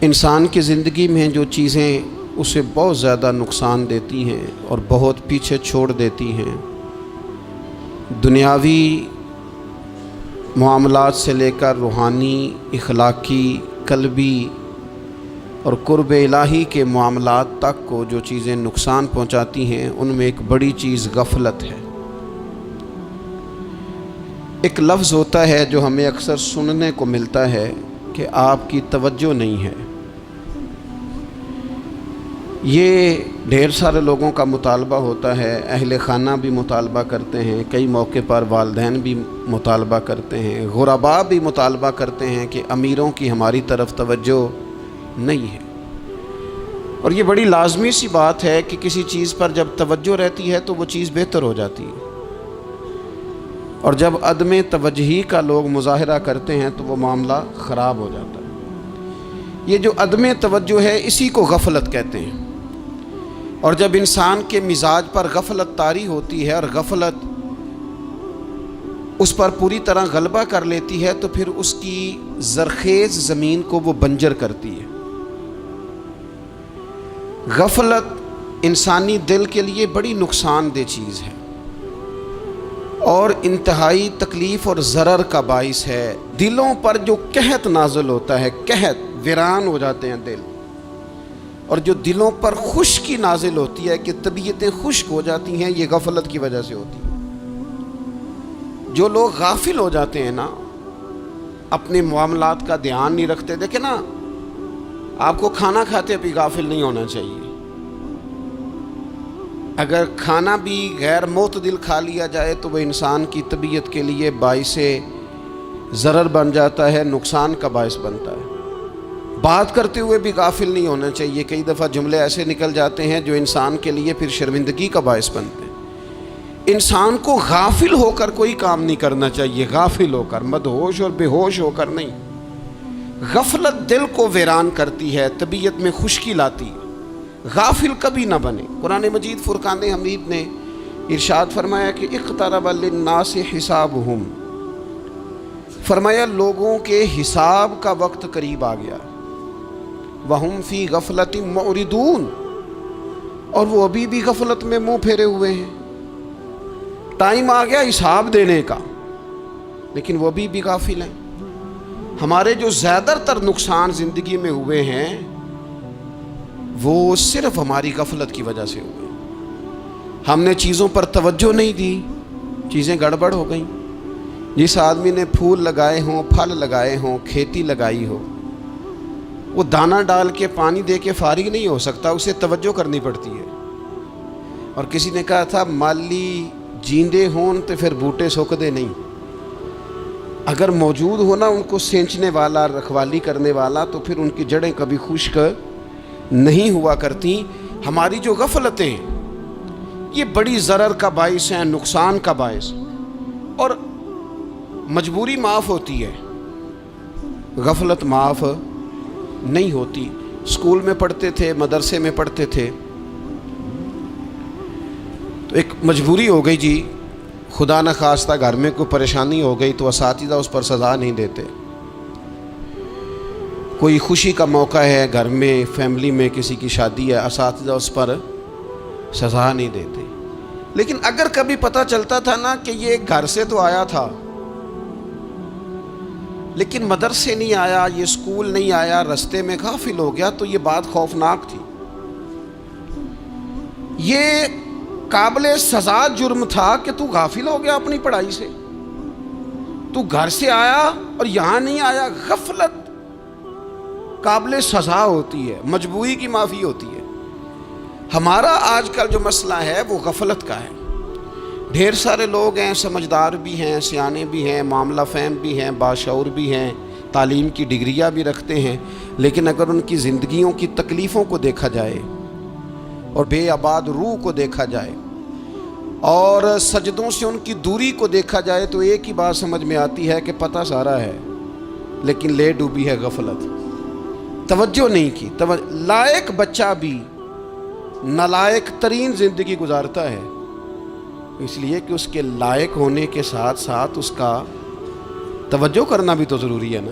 انسان کی زندگی میں جو چیزیں اسے بہت زیادہ نقصان دیتی ہیں اور بہت پیچھے چھوڑ دیتی ہیں، دنیاوی معاملات سے لے کر روحانی، اخلاقی، قلبی اور قرب الہی کے معاملات تک کو جو چیزیں نقصان پہنچاتی ہیں، ان میں ایک بڑی چیز غفلت ہے۔ ایک لفظ ہوتا ہے جو ہمیں اکثر سننے کو ملتا ہے کہ آپ کی توجہ نہیں ہے۔ یہ ڈھیر سارے لوگوں کا مطالبہ ہوتا ہے، اہل خانہ بھی مطالبہ کرتے ہیں، کئی موقع پر والدین بھی مطالبہ کرتے ہیں، غرباء بھی مطالبہ کرتے ہیں کہ امیروں کی ہماری طرف توجہ نہیں ہے۔ اور یہ بڑی لازمی سی بات ہے کہ کسی چیز پر جب توجہ رہتی ہے تو وہ چیز بہتر ہو جاتی ہے، اور جب عدم توجہی کا لوگ مظاہرہ کرتے ہیں تو وہ معاملہ خراب ہو جاتا ہے۔ یہ جو عدم توجہ ہے اسی کو غفلت کہتے ہیں، اور جب انسان کے مزاج پر غفلت طاری ہوتی ہے اور غفلت اس پر پوری طرح غلبہ کر لیتی ہے تو پھر اس کی زرخیز زمین کو وہ بنجر کرتی ہے۔ غفلت انسانی دل کے لیے بڑی نقصان دہ چیز ہے اور انتہائی تکلیف اور ضرر کا باعث ہے۔ دلوں پر جو قحط نازل ہوتا ہے، قحط، ویران ہو جاتے ہیں دل، اور جو دلوں پر خشکی نازل ہوتی ہے کہ طبیعتیں خشک ہو جاتی ہیں، یہ غفلت کی وجہ سے ہوتی ہے۔ جو لوگ غافل ہو جاتے ہیں نا، اپنے معاملات کا دھیان نہیں رکھتے، دیکھیں نا، آپ کو کھانا کھاتے بھی غافل نہیں ہونا چاہیے۔ اگر کھانا بھی غیر معتدل کھا لیا جائے تو وہ انسان کی طبیعت کے لیے باعث ضرر بن جاتا ہے، نقصان کا باعث بنتا ہے۔ بات کرتے ہوئے بھی غافل نہیں ہونا چاہیے، کئی دفعہ جملے ایسے نکل جاتے ہیں جو انسان کے لیے پھر شرمندگی کا باعث بنتے ہیں۔ انسان کو غافل ہو کر کوئی کام نہیں کرنا چاہیے، غافل ہو کر، مدہوش اور بے ہوش ہو کر نہیں۔ غفلت دل کو ویران کرتی ہے، طبیعت میں خشکی لاتی ہے۔ غافل کبھی نہ بنے۔ قرآن مجید فرقان حمید نے ارشاد فرمایا کہ اقترب للناس حسابہم، فرمایا لوگوں کے حساب کا وقت قریب آ گیا، وہم فی غفلت معرضون، اور وہ ابھی بھی غفلت میں منہ پھیرے ہوئے ہیں۔ ٹائم آ گیا حساب دینے کا، لیکن وہ ابھی بھی غافل ہیں۔ ہمارے جو زیادہ تر نقصان زندگی میں ہوئے ہیں وہ صرف ہماری غفلت کی وجہ سے ہوئے۔ ہم نے چیزوں پر توجہ نہیں دی، چیزیں گڑبڑ ہو گئیں۔ جس آدمی نے پھول لگائے ہوں، پھل لگائے ہوں، کھیتی لگائی ہو، وہ دانہ ڈال کے پانی دے کے فارغ نہیں ہو سکتا، اسے توجہ کرنی پڑتی ہے۔ اور کسی نے کہا تھا مالی جیندے ہون تو پھر بوٹے سکدے نہیں، اگر موجود ہونا ان کو سینچنے والا، رکھوالی کرنے والا، تو پھر ان کی جڑیں کبھی خشک نہیں ہوا کرتی۔ ہماری جو غفلتیں ہیں یہ بڑی ضرر کا باعث ہیں، نقصان کا باعث، اور مجبوری معاف ہوتی ہے، غفلت معاف نہیں ہوتی۔ اسکول میں پڑھتے تھے، مدرسے میں پڑھتے تھے، تو ایک مجبوری ہو گئی جی، خدا نہ خواستہ گھر میں کوئی پریشانی ہو گئی تو اساتذہ اس پر سزا نہیں دیتے۔ کوئی خوشی کا موقع ہے گھر میں، فیملی میں کسی کی شادی ہے، اساتذہ اس پر سزا نہیں دیتے۔ لیکن اگر کبھی پتہ چلتا تھا نا کہ یہ گھر سے تو آیا تھا لیکن مدرسے نہیں آیا، یہ اسکول نہیں آیا، رستے میں غافل ہو گیا، تو یہ بات خوفناک تھی۔ یہ قابل سزا جرم تھا کہ تو غافل ہو گیا اپنی پڑھائی سے، تو گھر سے آیا اور یہاں نہیں آیا۔ غفلت قابل سزا ہوتی ہے، مجبوری کی معافی ہوتی ہے۔ ہمارا آج کل جو مسئلہ ہے وہ غفلت کا ہے۔ ڈھیر سارے لوگ ہیں، سمجھدار بھی ہیں، سیانے بھی ہیں، معاملہ فہم بھی ہیں، باشعور بھی ہیں، تعلیم کی ڈگریاں بھی رکھتے ہیں، لیکن اگر ان کی زندگیوں کی تکلیفوں کو دیکھا جائے اور بے آباد روح کو دیکھا جائے اور سجدوں سے ان کی دوری کو دیکھا جائے تو ایک ہی بات سمجھ میں آتی ہے کہ پتہ سارا ہے لیکن لے ڈوبی ہے غفلت، توجہ نہیں کی۔ لائق بچہ بھی نالائق ترین زندگی گزارتا ہے، اس لیے کہ اس کے لائق ہونے کے ساتھ ساتھ اس کا توجہ کرنا بھی تو ضروری ہے نا۔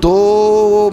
2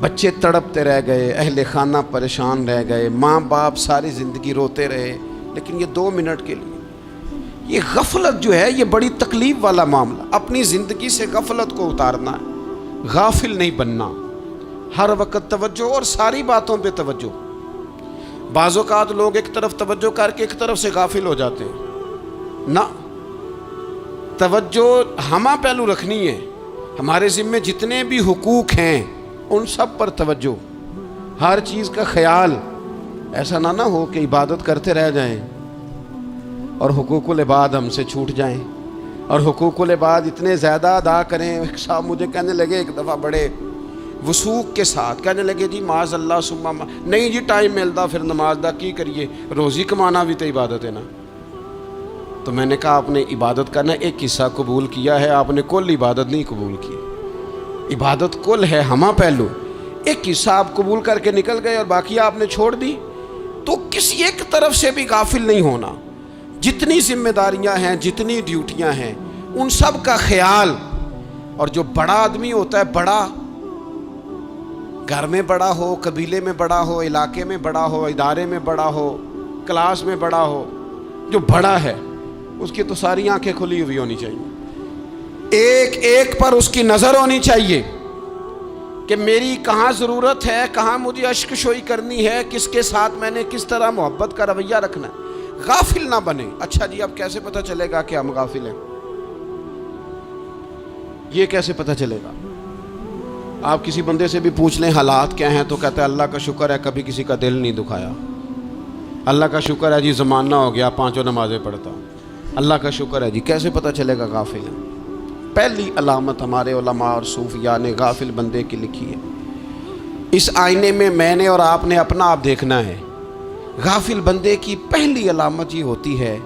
بچے تڑپتے رہ گئے، اہل خانہ پریشان رہ گئے، ماں باپ ساری زندگی روتے رہے، لیکن یہ 2 منٹ کے لیے یہ غفلت جو ہے یہ بڑی تکلیف والا معاملہ۔ اپنی زندگی سے غفلت کو اتارنا ہے، غافل نہیں بننا، ہر وقت توجہ اور ساری باتوں پہ توجہ۔ بعض اوقات لوگ ایک طرف توجہ کر کے ایک طرف سے غافل ہو جاتے ہیں، نہ، توجہ ہمہ پہلو رکھنی ہے۔ ہمارے ذمے جتنے بھی حقوق ہیں ان سب پر توجہ، ہر چیز کا خیال، ایسا نہ ہو کہ عبادت کرتے رہ جائیں اور حقوق العباد ہم سے چھوٹ جائیں، اور حقوق العباد اتنے زیادہ ادا کریں۔ ایک صاحب مجھے کہنے لگے ایک دفعہ بڑے وثوق کے ساتھ، کہنے لگے جی معاذ اللہ سما نہیں جی ٹائم ملتا پھر نماز دا کی کریے، روزی کمانا بھی تو عبادت ہے نا۔ تو میں نے کہا آپ نے عبادت کرنا ایک حصہ قبول کیا ہے، آپ نے کل عبادت نہیں قبول کی۔ عبادت کل ہے، ہمہ پہلو، ایک حصہ آپ قبول کر کے نکل گئے اور باقی آپ نے چھوڑ دی۔ تو کسی ایک طرف سے بھی غافل نہیں ہونا، جتنی ذمہ داریاں ہیں، جتنی ڈیوٹیاں ہیں، ان سب کا خیال۔ اور جو بڑا آدمی ہوتا ہے، بڑا گھر میں بڑا ہو، قبیلے میں بڑا ہو، علاقے میں بڑا ہو، ادارے میں بڑا ہو، کلاس میں بڑا ہو، جو بڑا ہے اس کی تو ساری آنکھیں کھلی ہوئی ہونی چاہیے، ایک ایک پر اس کی نظر ہونی چاہیے کہ میری کہاں ضرورت ہے، کہاں مجھے اشک شوئی کرنی ہے، کس کے ساتھ میں نے کس طرح محبت کا رویہ رکھنا ہے، غافل نہ بنے۔ اچھا جی اب کیسے پتہ چلے گا کہ ہم غافل ہیں؟ یہ کیسے پتہ چلے گا؟ آپ کسی بندے سے بھی پوچھ لیں حالات کیا ہیں تو کہتا ہے اللہ کا شکر ہے کبھی کسی کا دل نہیں دکھایا، اللہ کا شکر ہے جی زمانہ ہو گیا 5 نمازیں پڑھتا ہوں، اللہ کا شکر ہے جی۔ کیسے پتہ چلے گا غافل ہے؟ پہلی علامت ہمارے علماء اور صوفیاء نے غافل بندے کی لکھی ہے۔ اس آئینے میں میں نے اور آپ نے اپنا آپ دیکھنا ہے۔ غافل بندے کی پہلی علامت یہ ہوتی ہے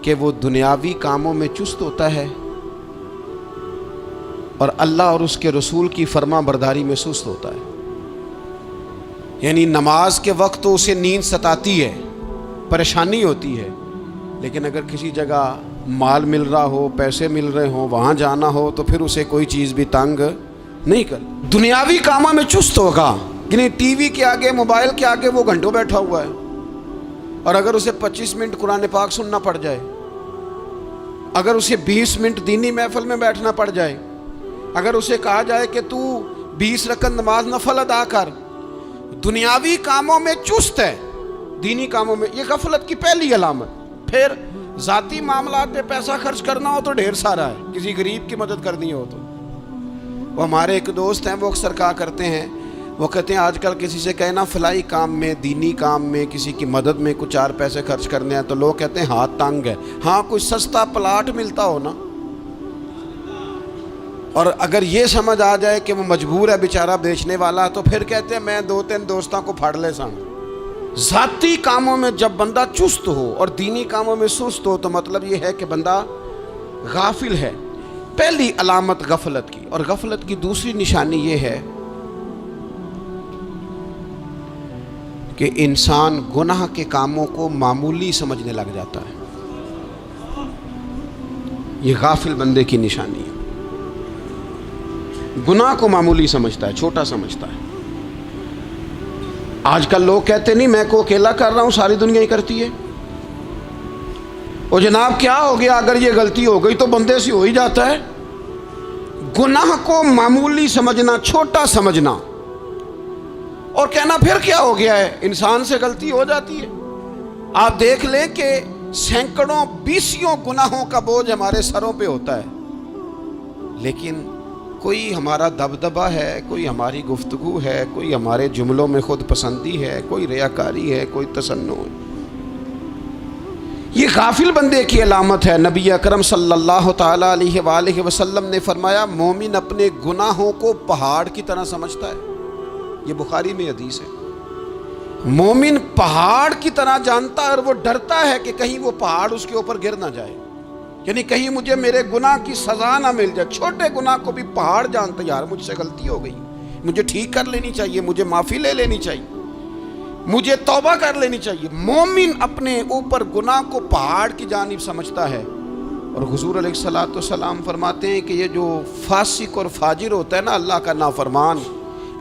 کہ وہ دنیاوی کاموں میں چست ہوتا ہے اور اللہ اور اس کے رسول کی فرما برداری میں سست ہوتا ہے۔ یعنی نماز کے وقت تو اسے نیند ستاتی ہے، پریشانی ہوتی ہے، لیکن اگر کسی جگہ مال مل رہا ہو، پیسے مل رہے ہوں، وہاں جانا ہو تو پھر اسے کوئی چیز بھی تنگ نہیں کر۔ دنیاوی کاموں میں چست ہوگا، یعنی ٹی وی کے آگے، موبائل کے آگے وہ گھنٹوں بیٹھا ہوا ہے، اور اگر اسے 25 منٹ قرآن پاک سننا پڑ جائے، اگر اسے 20 منٹ دینی محفل میں بیٹھنا پڑ جائے، اگر اسے کہا جائے کہ تو 20 رکعت نماز نفل ادا کر، دنیاوی کاموں میں چست ہے، دینی کاموں میں، یہ غفلت کی پہلی علامت۔ پھر ذاتی معاملات پہ پیسہ خرچ کرنا ہو تو ڈھیر سارا ہے، کسی غریب کی مدد کرنی ہو تو۔ وہ ہمارے ایک دوست ہیں، وہ اکثر کہا کرتے ہیں، وہ کہتے ہیں آج کل کسی سے کہنا فلائی کام میں، دینی کام میں، کسی کی مدد میں کچھ 4 پیسے خرچ کرنے ہیں تو لوگ کہتے ہیں ہاتھ تنگ ہے۔ ہاں کوئی سستا پلاٹ ملتا ہو نا، اور اگر یہ سمجھ آ جائے کہ وہ مجبور ہے بیچارہ بیچنے والا، تو پھر کہتے ہیں میں 2-3 دوستوں کو پھاڑ لے سن۔ ذاتی کاموں میں جب بندہ چست ہو اور دینی کاموں میں سست ہو تو مطلب یہ ہے کہ بندہ غافل ہے۔ پہلی علامت غفلت کی۔ اور غفلت کی دوسری نشانی یہ ہے کہ انسان گناہ کے کاموں کو معمولی سمجھنے لگ جاتا ہے، یہ غافل بندے کی نشانی ہے۔ گناہ کو معمولی سمجھتا ہے، چھوٹا سمجھتا ہے۔ آج کل لوگ کہتے نہیں میں کو اکیلا کر رہا ہوں، ساری دنیا ہی کرتی ہے۔ اور جناب کیا ہو گیا اگر یہ غلطی ہو گئی تو بندے سے ہو ہی جاتا ہے۔ گناہ کو معمولی سمجھنا، چھوٹا سمجھنا، اور کہنا پھر کیا ہو گیا ہے، انسان سے غلطی ہو جاتی ہے۔ آپ دیکھ لیں کہ سینکڑوں بیسیوں گناہوں کا بوجھ ہمارے سروں پہ ہوتا ہے، لیکن کوئی ہمارا دبدبہ ہے، کوئی ہماری گفتگو ہے، کوئی ہمارے جملوں میں خود پسندی ہے، کوئی ریاکاری ہے، کوئی تصنع ہے۔ یہ غافل بندے کی علامت ہے۔ نبی اکرم صلی اللہ تعالیٰ علیہ وآلہ وسلم نے فرمایا مومن اپنے گناہوں کو پہاڑ کی طرح سمجھتا ہے، یہ بخاری میں حدیث ہے۔ مومن پہاڑ کی طرح جانتا ہے اور وہ ڈرتا ہے کہ کہیں وہ پہاڑ اس کے اوپر گر نہ جائے، یعنی کہیں مجھے میرے گناہ کی سزا نہ مل جائے۔ چھوٹے گناہ کو بھی پہاڑ جانتا ہے، یار مجھ سے غلطی ہو گئی، مجھے ٹھیک کر لینی چاہیے، مجھے معافی لے لینی چاہیے، مجھے توبہ کر لینی چاہیے۔ مومن اپنے اوپر گناہ کو پہاڑ کی جانب سمجھتا ہے۔ اور حضور علیہ الصلوۃ والسلام فرماتے ہیں کہ یہ جو فاسق اور فاجر ہوتا ہے نا، اللہ کا نافرمان،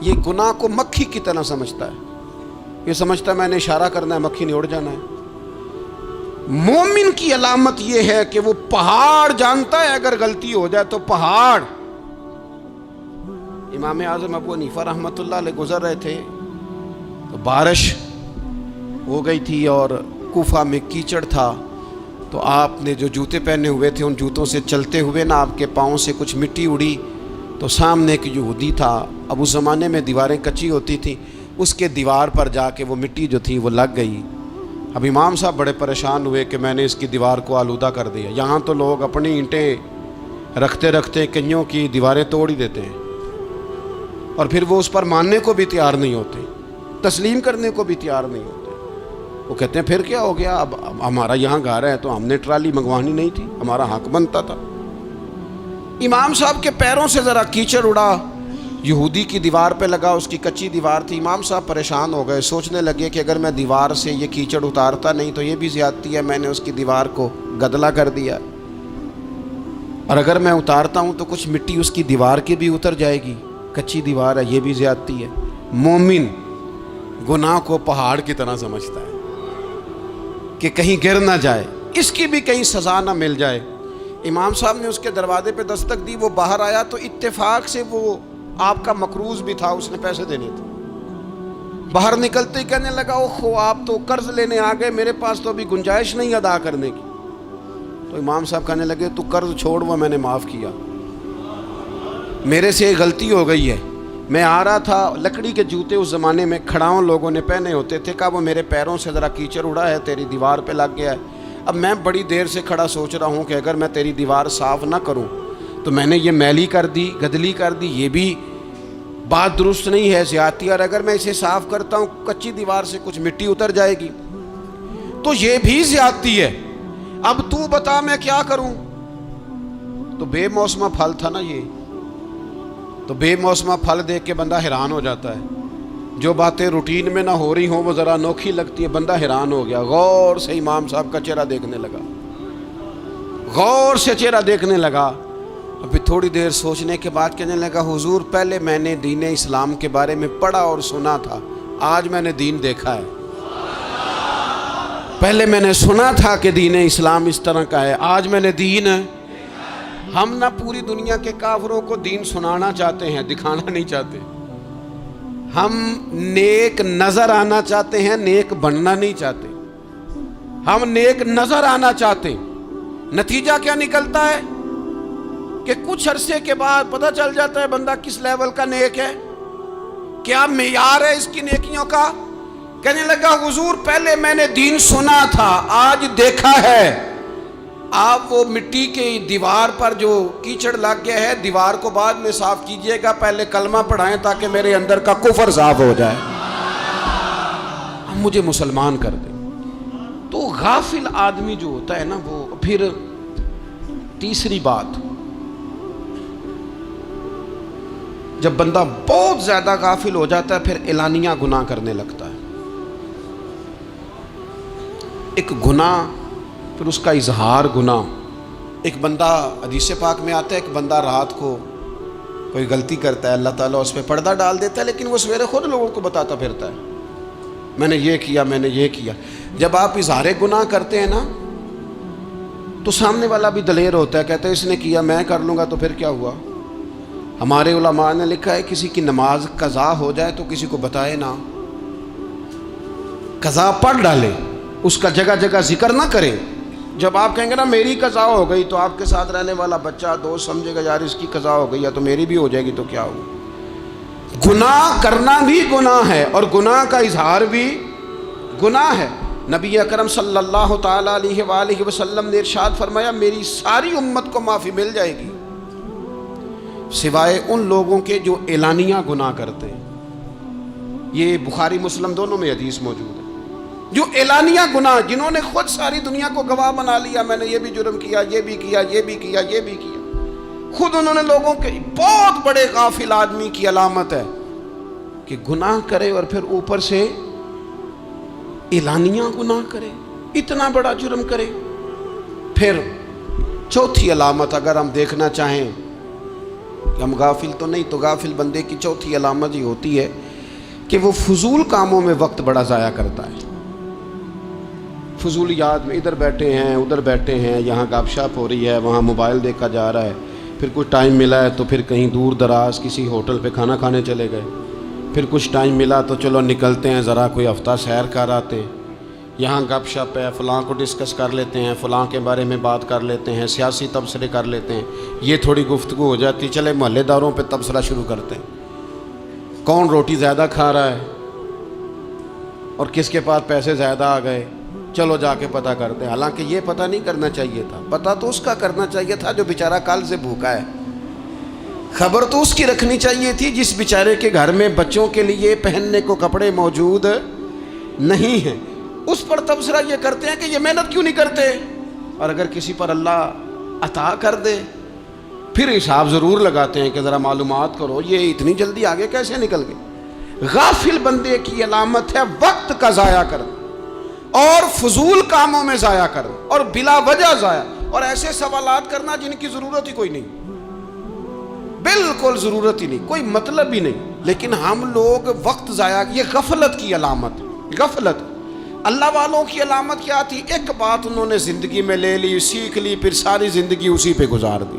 یہ گناہ کو مکھی کی طرح سمجھتا ہے، یہ سمجھتا ہے میں نے اشارہ کرنا ہے مکھی نے اڑ جانا ہے۔ مومن کی علامت یہ ہے کہ وہ پہاڑ جانتا ہے اگر غلطی ہو جائے تو پہاڑ۔ امام اعظم ابو حنیفہ رحمۃ اللہ علیہ گزر رہے تھے تو بارش ہو گئی تھی اور کوفہ میں کیچڑ تھا، تو آپ نے جو جوتے پہنے ہوئے تھے ان جوتوں سے چلتے ہوئے نا آپ کے پاؤں سے کچھ مٹی اڑی، تو سامنے ایک یہودی تھا، اب اس زمانے میں دیواریں کچی ہوتی تھیں، اس کے دیوار پر جا کے وہ مٹی جو تھی وہ لگ گئی۔ اب امام صاحب بڑے پریشان ہوئے کہ میں نے اس کی دیوار کو آلودہ کر دیا۔ یہاں تو لوگ اپنی اینٹیں رکھتے رکھتے کئیوں کی دیواریں توڑ ہی دیتے ہیں، اور پھر وہ اس پر ماننے کو بھی تیار نہیں ہوتے، تسلیم کرنے کو بھی تیار نہیں ہوتے۔ وہ کہتے ہیں پھر کیا ہو گیا، اب ہمارا یہاں گھر ہے تو ہم نے ٹرالی منگوانی نہیں تھی، ہمارا حق بنتا تھا۔ امام صاحب کے پیروں سے ذرا کیچڑ اڑا، یہودی کی دیوار پہ لگا، اس کی کچی دیوار تھی۔ امام صاحب پریشان ہو گئے، سوچنے لگے کہ اگر میں دیوار سے یہ کیچڑ اتارتا نہیں تو یہ بھی زیادتی ہے، میں نے اس کی دیوار کو گدلا کر دیا، اور اگر میں اتارتا ہوں تو کچھ مٹی اس کی دیوار کی بھی اتر جائے گی، کچی دیوار ہے، یہ بھی زیادتی ہے۔ مومن گناہ کو پہاڑ کی طرح سمجھتا ہے کہ کہیں گر نہ جائے، اس کی بھی کہیں سزا نہ مل جائے۔ امام صاحب نے اس کے دروازے پہ دستک دی، وہ باہر آیا تو اتفاق سے وہ آپ کا مقروض بھی تھا، اس نے پیسے دینے تھے۔ باہر نکلتے ہی کہنے لگا اوہ آپ تو قرض لینے آ گئے، میرے پاس تو ابھی گنجائش نہیں ادا کرنے کی۔ تو امام صاحب کہنے لگے تو قرض چھوڑ، وہ میں نے معاف کیا، میرے سے غلطی ہو گئی ہے۔ میں آ رہا تھا، لکڑی کے جوتے اس زمانے میں کھڑاؤں لوگوں نے پہنے ہوتے تھے، کہا وہ میرے پیروں سے ذرا کیچڑ اڑا ہے، تیری دیوار پہ لگ گیا ہے۔ اب میں بڑی دیر سے کھڑا سوچ رہا ہوں کہ اگر میں تیری دیوار صاف نہ کروں تو میں نے یہ میلی کر دی، گدلی کر دی، یہ بھی بات درست نہیں ہے، زیادتی، اور اگر میں اسے صاف کرتا ہوں کچی دیوار سے کچھ مٹی اتر جائے گی تو یہ بھی زیادتی ہے، اب تو بتا میں کیا کروں۔ تو بے موسمہ پھل تھا نا یہ، تو بے موسمہ پھل دیکھ کے بندہ حیران ہو جاتا ہے، جو باتیں روٹین میں نہ ہو رہی ہوں وہ ذرا انوکھی لگتی ہے، بندہ حیران ہو گیا، غور سے امام صاحب کا چہرہ دیکھنے لگا، غور سے چہرہ دیکھنے لگا، اور پھر تھوڑی دیر سوچنے کے بعد کہنے لگا حضور پہلے میں نے دین اسلام کے بارے میں پڑھا اور سنا تھا، آج میں نے دین دیکھا ہے۔ پہلے میں نے سنا تھا کہ دین اسلام اس طرح کا ہے، آج میں نے دین ہے۔ ہم نہ پوری دنیا کے کافروں کو دین سنانا چاہتے ہیں، دکھانا نہیں چاہتے، ہم نیک نظر آنا چاہتے ہیں، نیک بننا نہیں چاہتے، ہم نیک نظر آنا چاہتے ہیں۔ نتیجہ کیا نکلتا ہے کہ کچھ عرصے کے بعد پتہ چل جاتا ہے بندہ کس لیول کا نیک ہے، کیا معیار ہے اس کی نیکیوں کا۔ کہنے لگا حضور پہلے میں نے دین سنا تھا، آج دیکھا ہے۔ آپ وہ مٹی کی دیوار پر جو کیچڑ لگ گیا ہے، دیوار کو بعد میں صاف کیجئے گا، پہلے کلمہ پڑھائیں تاکہ میرے اندر کا کفر صاف ہو جائے، مجھے مسلمان کر دیں۔ تو غافل آدمی جو ہوتا ہے نا، وہ پھر تیسری بات، جب بندہ بہت زیادہ غافل ہو جاتا ہے پھر اعلانیہ گناہ کرنے لگتا ہے۔ ایک گناہ پھر اس کا اظہار گناہ، ایک بندہ حدیث پاک میں آتا ہے، ایک بندہ رات کو کوئی غلطی کرتا ہے، اللہ تعالیٰ اس پہ پردہ ڈال دیتا ہے، لیکن وہ سویرے خود لوگوں کو بتاتا پھرتا ہے میں نے یہ کیا، میں نے یہ کیا۔ جب آپ اظہار گناہ کرتے ہیں نا تو سامنے والا بھی دلیر ہوتا ہے، کہتا ہے اس نے کیا میں کر لوں گا تو پھر کیا ہوا۔ ہمارے علماء نے لکھا ہے کسی کی نماز قضا ہو جائے تو کسی کو بتائے نہ، قضا پڑھ ڈالے، اس کا جگہ جگہ ذکر نہ کرے۔ جب آپ کہیں گے نا میری قضا ہو گئی تو آپ کے ساتھ رہنے والا بچہ دوست سمجھے گا یار اس کی قضا ہو گئی ہے تو میری بھی ہو جائے گی تو کیا ہو۔ گناہ کرنا بھی گناہ ہے اور گناہ کا اظہار بھی گناہ ہے۔ نبی اکرم صلی اللہ تعالیٰ علیہ وآلہ وسلم نے ارشاد فرمایا میری ساری امت کو معافی مل جائے گی سوائے ان لوگوں کے جو اعلانیہ گناہ کرتے ہیں۔ یہ بخاری مسلم دونوں میں حدیث موجود ہے۔ جو اعلانیہ گناہ، جنہوں نے خود ساری دنیا کو گواہ بنا لیا، میں نے یہ بھی جرم کیا، یہ بھی کیا، یہ بھی کیا، یہ بھی کیا، خود انہوں نے لوگوں کے، بہت بڑے غافل آدمی کی علامت ہے کہ گناہ کرے اور پھر اوپر سے اعلانیہ گناہ کرے، اتنا بڑا جرم کرے۔ پھر چوتھی علامت اگر ہم دیکھنا چاہیں کہ ہم غافل تو نہیں، تو غافل بندے کی چوتھی علامت یہ ہوتی ہے کہ وہ فضول کاموں میں وقت بڑا ضائع کرتا ہے. فضولیات میں ادھر بیٹھے ہیں ادھر بیٹھے ہیں، یہاں گپ شپ ہو رہی ہے، وہاں موبائل دیکھا جا رہا ہے، پھر کچھ ٹائم ملا ہے تو پھر کہیں دور دراز کسی ہوٹل پہ کھانا کھانے چلے گئے، پھر کچھ ٹائم ملا تو چلو نکلتے ہیں ذرا کوئی ہفتہ سیر کر آتے ہیں، یہاں گپ شپ ہے، فلاں کو ڈسکس کر لیتے ہیں، فلاں کے بارے میں بات کر لیتے ہیں، سیاسی تبصرے کر لیتے ہیں، یہ تھوڑی گفتگو ہو جاتی، چلے محلے داروں پہ تبصرہ شروع کرتے ہیں، کون روٹی زیادہ کھا رہا ہے اور کس کے پاس پیسے زیادہ آ گئے، چلو جا کے پتہ کرتے ہیں. حالانکہ یہ پتہ نہیں کرنا چاہیے تھا، پتہ تو اس کا کرنا چاہیے تھا جو بیچارہ کل سے بھوکا ہے. خبر تو اس کی رکھنی چاہیے تھی جس بیچارے کے گھر میں بچوں کے لیے پہننے کو کپڑے موجود نہیں ہیں. اس پر تبصرہ یہ کرتے ہیں کہ یہ محنت کیوں نہیں کرتے، اور اگر کسی پر اللہ عطا کر دے پھر حساب ضرور لگاتے ہیں کہ ذرا معلومات کرو یہ اتنی جلدی آگے کیسے نکل گئے. غافل بندے کی علامت ہے وقت کا ضائع کرنا اور فضول کاموں میں ضائع کرنا اور بلا وجہ ضائع، اور ایسے سوالات کرنا جن کی ضرورت ہی کوئی نہیں، بالکل ضرورت ہی نہیں، کوئی مطلب ہی نہیں. لیکن ہم لوگ وقت ضائع، یہ غفلت کی علامت. غفلت اللہ والوں کی علامت کیا تھی؟ ایک بات انہوں نے زندگی میں لے لی، سیکھ لی، پھر ساری زندگی اسی پہ گزار دی.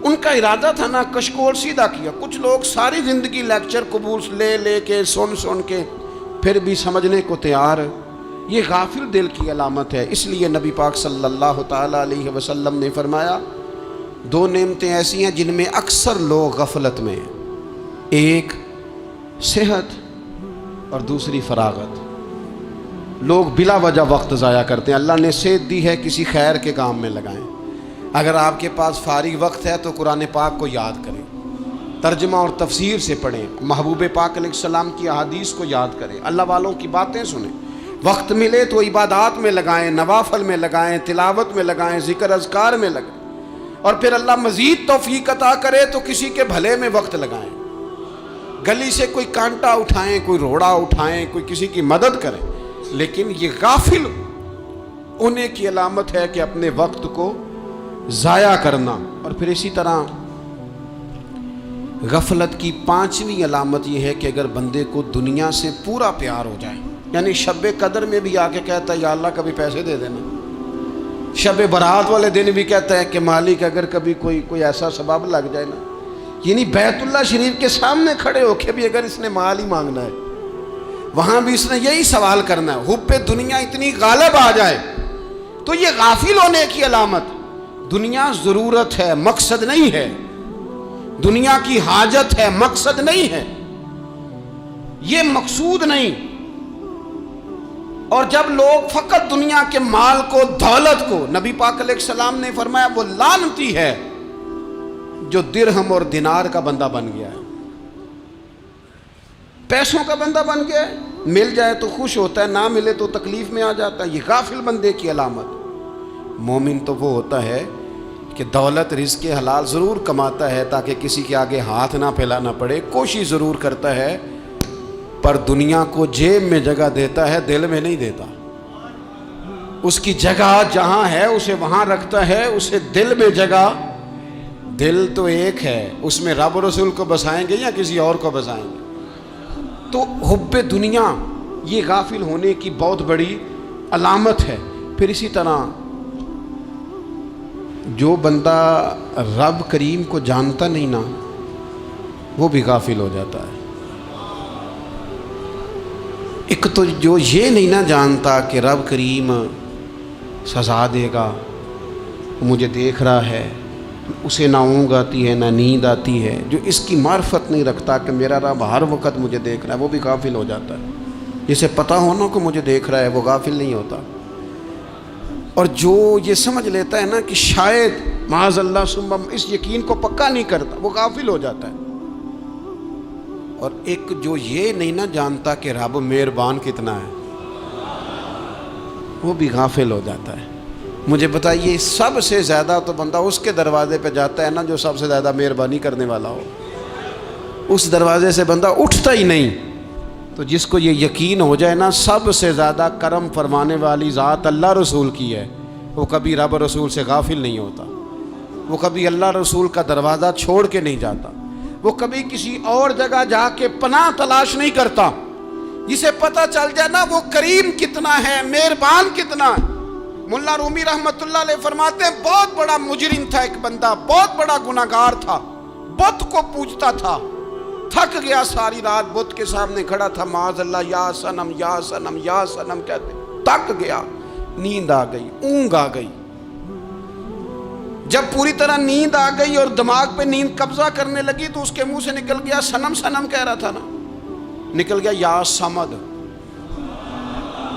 ان کا ارادہ تھا نا کشکول سیدھا کیا. کچھ لوگ ساری زندگی لیکچر قبول لے کے سن کے پھر بھی سمجھنے کو تیار. یہ غافل دل کی علامت ہے. اس لیے نبی پاک صلی اللہ تعالیٰ علیہ وسلم نے فرمایا دو نعمتیں ایسی ہیں جن میں اکثر لوگ غفلت میں ہیں، ایک صحت اور دوسری فراغت. لوگ بلا وجہ وقت ضائع کرتے ہیں. اللہ نے صحت دی ہے، کسی خیر کے کام میں لگائیں. اگر آپ کے پاس فارغ وقت ہے تو قرآن پاک کو یاد کریں، ترجمہ اور تفسیر سے پڑھیں، محبوب پاک علیہ السلام کی احادیث کو یاد کریں، اللہ والوں کی باتیں سنیں. وقت ملے تو عبادات میں لگائیں، نوافل میں لگائیں، تلاوت میں لگائیں، ذکر اذکار میں لگائیں، اور پھر اللہ مزید توفیق عطا کرے تو کسی کے بھلے میں وقت لگائیں. گلی سے کوئی کانٹا اٹھائیں، کوئی روڑا اٹھائیں، کوئی کسی کی مدد کریں. لیکن یہ غافل ہونے کی علامت ہے کہ اپنے وقت کو ضائع کرنا. اور پھر اسی طرح غفلت کی پانچویں علامت یہ ہے کہ اگر بندے کو دنیا سے پورا پیار ہو جائے، یعنی شب قدر میں بھی آ کے کہتا ہے یا اللہ کبھی پیسے دے دینا، شب برات والے دن بھی کہتا ہے کہ مالک اگر کبھی کوئی ایسا سبب لگ جائے نا، یعنی بیت اللہ شریف کے سامنے کھڑے ہو کے بھی اگر اس نے مال ہی مانگنا ہے وہاں بھی اس نے یہی سوال کرنا ہے، حب دنیا اتنی غالب آ جائے. تو یہ غافل ہونے کی علامت. دنیا ضرورت ہے، مقصد نہیں ہے. دنیا کی حاجت ہے، مقصد نہیں ہے. یہ مقصود نہیں. اور جب لوگ فقط دنیا کے مال کو، دولت کو، نبی پاک علیہ السلام نے فرمایا وہ لعنتی ہے جو درہم اور دینار کا بندہ بن گیا ہے، پیسوں کا بندہ بن گیا ہے. مل جائے تو خوش ہوتا ہے، نہ ملے تو تکلیف میں آ جاتا ہے. یہ غافل بندے کی علامت. مومن تو وہ ہوتا ہے کہ دولت رزق حلال ضرور کماتا ہے تاکہ کسی کے آگے ہاتھ نہ پھیلانا پڑے، کوشش ضرور کرتا ہے، پر دنیا کو جیب میں جگہ دیتا ہے، دل میں نہیں دیتا. اس کی جگہ جہاں ہے اسے وہاں رکھتا ہے، اسے دل میں جگہ. دل تو ایک ہے، اس میں رب و رسول کو بسائیں گے یا کسی اور کو بسائیں گے. تو حب دنیا یہ غافل ہونے کی بہت بڑی علامت ہے. پھر اسی طرح جو بندہ رب کریم کو جانتا نہیں نا وہ بھی غافل ہو جاتا ہے. ایک تو جو یہ نہیں نہ جانتا کہ رب کریم سزا دے گا، مجھے دیکھ رہا ہے، اسے نہ اونگ آتی ہے نہ نیند آتی ہے، جو اس کی معرفت نہیں رکھتا کہ میرا رب ہر وقت مجھے دیکھ رہا ہے، وہ بھی غافل ہو جاتا ہے. جسے پتہ ہونا کہ مجھے دیکھ رہا ہے وہ غافل نہیں ہوتا. اور جو یہ سمجھ لیتا ہے نا کہ شاید معاذ اللہ ثم اس یقین کو پکا نہیں کرتا، وہ غافل ہو جاتا ہے. اور ایک جو یہ نہیں نہ جانتا کہ رب مہربان کتنا ہے وہ بھی غافل ہو جاتا ہے. مجھے بتائیے سب سے زیادہ تو بندہ اس کے دروازے پہ جاتا ہے نا جو سب سے زیادہ مہربانی کرنے والا ہو. اس دروازے سے بندہ اٹھتا ہی نہیں. تو جس کو یہ یقین ہو جائے نا سب سے زیادہ کرم فرمانے والی ذات اللہ رسول کی ہے، وہ کبھی رب رسول سے غافل نہیں ہوتا. وہ کبھی اللہ رسول کا دروازہ چھوڑ کے نہیں جاتا، وہ کبھی کسی اور جگہ جا کے پناہ تلاش نہیں کرتا۔ جسے پتہ چل جائے نا وہ کریم کتنا ہے، مہربان کتنا ہے۔ ملا رومی رحمت اللہ علیہ فرماتے ہیں بہت بڑا مجرم تھا ایک بندہ، بہت بڑا گناہگار تھا، بت کو پوجتا تھا، تھک گیا ساری رات بت کے سامنے کھڑا تھا، معاذ اللہ یا صنم یا صنم یا صنم کہتے، تھک گیا، نیند آ گئی، اونگ آ گئی۔ جب پوری طرح نیند آ گئی اور دماغ پہ نیند قبضہ کرنے لگی تو اس کے منہ سے نکل گیا، صنم صنم کہہ رہا تھا نا، نکل گیا یا صمد،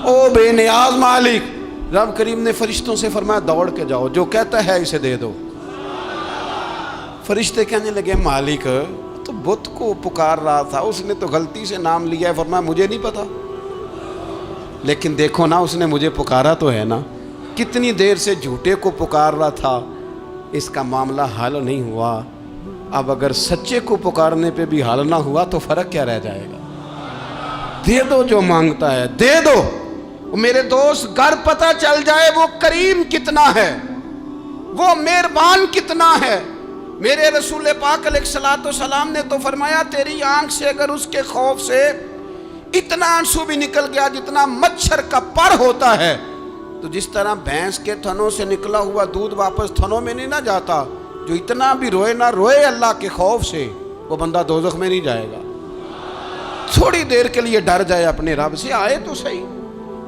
او بے نیاز مالک۔ رب کریم نے فرشتوں سے فرمایا دوڑ کے جاؤ، جو کہتا ہے اسے دے دو۔ فرشتے کہنے لگے مالک تو بت کو پکار رہا تھا، اس نے تو غلطی سے نام لیا ہے۔ فرمایا مجھے نہیں پتا، لیکن دیکھو نا اس نے مجھے پکارا تو ہے نا، کتنی دیر سے جھوٹے کو پکار رہا تھا، اس کا معاملہ حل نہیں ہوا، اب اگر سچے کو پکارنے پہ بھی حل نہ ہوا تو فرق کیا رہ جائے گا؟ دے دو جو مانگتا ہے، دے دو۔ میرے دوست گھر پتہ چل جائے وہ کریم کتنا ہے، وہ مہربان کتنا ہے۔ میرے رسول پاک علیہ الصلوۃ والسلام نے تو فرمایا تیری آنکھ سے اگر اس کے خوف سے اتنا آنسو بھی نکل گیا جتنا مچھر کا پر ہوتا ہے، تو جس طرح بھینس کے تھنوں سے نکلا ہوا دودھ واپس تھنوں میں نہیں نہ جاتا، جو اتنا بھی روئے نہ روئے اللہ کے خوف سے، وہ بندہ دوزخ میں نہیں جائے گا۔ تھوڑی دیر کے لیے ڈر جائے اپنے رب سے، آئے تو صحیح۔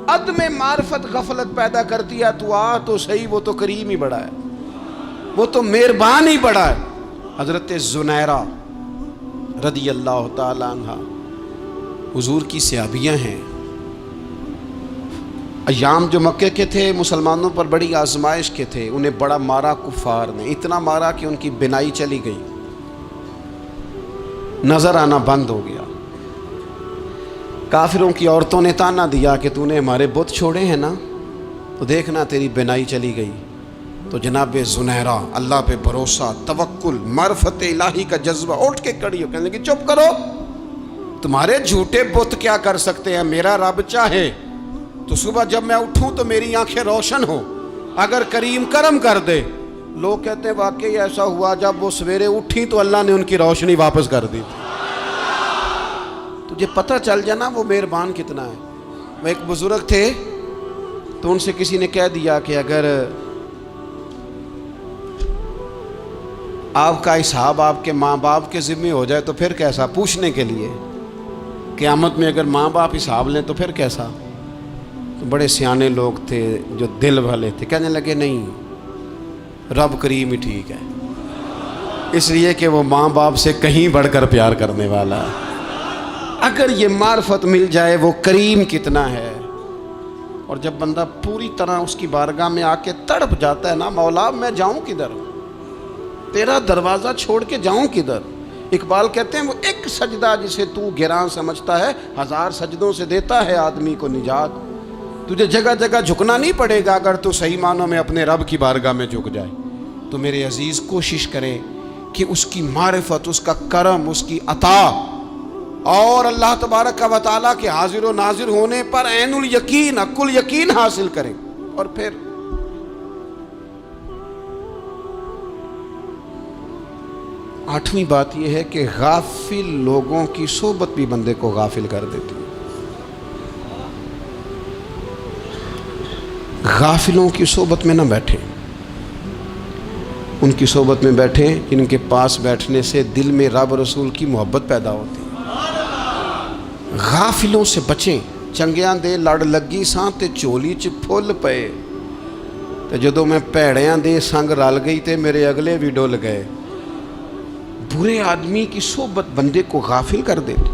عدم معرفت غفلت پیدا کرتی ہے، تو آ تو صحیح، وہ تو کریم ہی بڑا ہے، وہ تو مہربان ہی بڑا ہے۔ حضرت زنیرہ رضی اللہ تعالی عنہ حضور کی صحابیاں ہیں۔ ایام جو مکے کے تھے مسلمانوں پر بڑی آزمائش کے تھے، انہیں بڑا مارا کفار نے، اتنا مارا کہ ان کی بینائی چلی گئی، نظر آنا بند ہو گیا۔ کافروں کی عورتوں نے تانا دیا کہ تو نے ہمارے بت چھوڑے ہیں نا، تو دیکھنا تیری بینائی چلی گئی۔ تو جناب زنیرہ اللہ پہ بھروسہ، توکل، معرفت الہی کا جذبہ، اٹھ کے کھڑی ہو کہنے لگی چپ کرو، تمہارے جھوٹے بت کیا کر سکتے ہیں، میرا رب چاہے تو صبح جب میں اٹھوں تو میری آنکھیں روشن ہوں، اگر کریم کرم کر دے۔ لوگ کہتے ہیں واقعی ایسا ہوا، جب وہ سویرے اٹھی تو اللہ نے ان کی روشنی واپس کر دی۔ تجھے پتہ چل جانا وہ مہربان کتنا ہے۔ وہ ایک بزرگ تھے تو ان سے کسی نے کہہ دیا کہ اگر آپ کا حساب آپ کے ماں باپ کے ذمہ ہو جائے تو پھر کیسا، پوچھنے کے لیے قیامت میں اگر ماں باپ حساب لیں تو پھر کیسا۔ تو بڑے سیانے لوگ تھے جو دل والے تھے، کہنے لگے نہیں، رب کریم ہی ٹھیک ہے، اس لیے کہ وہ ماں باپ سے کہیں بڑھ کر پیار کرنے والا ہے۔ اگر یہ معرفت مل جائے وہ کریم کتنا ہے۔ اور جب بندہ پوری طرح اس کی بارگاہ میں آ کے تڑپ جاتا ہے نا، مولا میں جاؤں کدھر، تیرا دروازہ چھوڑ کے جاؤں کدھر۔ اقبال کہتے ہیں وہ ایک سجدہ جسے تو گراں سمجھتا ہے، 1000 سجدوں سے دیتا ہے آدمی کو نجات۔ تجھے جگہ جگہ جھکنا نہیں پڑے گا اگر تو صحیح معنوں میں اپنے رب کی بارگاہ میں جھک جائے۔ تو میرے عزیز کوشش کرے کہ اس کی معرفت، اس کا کرم، اس کی عطا اور اللہ تبارک و تعالیٰ کے حاضر و ناظر ہونے پر عین الیقین، حق الیقین حاصل کریں۔ اور پھر آٹھویں بات یہ ہے کہ غافل لوگوں کی صحبت بھی بندے کو غافل کر دیتی ہے۔ غافلوں کی صحبت میں نہ بیٹھیں، ان کی صحبت میں بیٹھیں جن کے پاس بیٹھنے سے دل میں رب رسول کی محبت پیدا ہوتی ہے۔ غافلوں سے بچیں۔ چنگیاں دے لڑ لگی ساں تے چولی چ پھل پئے، تے جدوں میں پیڑیاں دے سنگ رل گئی تے میرے اگلے بھی ڈول گئے۔ برے آدمی کی صحبت بندے کو غافل کر دیتی۔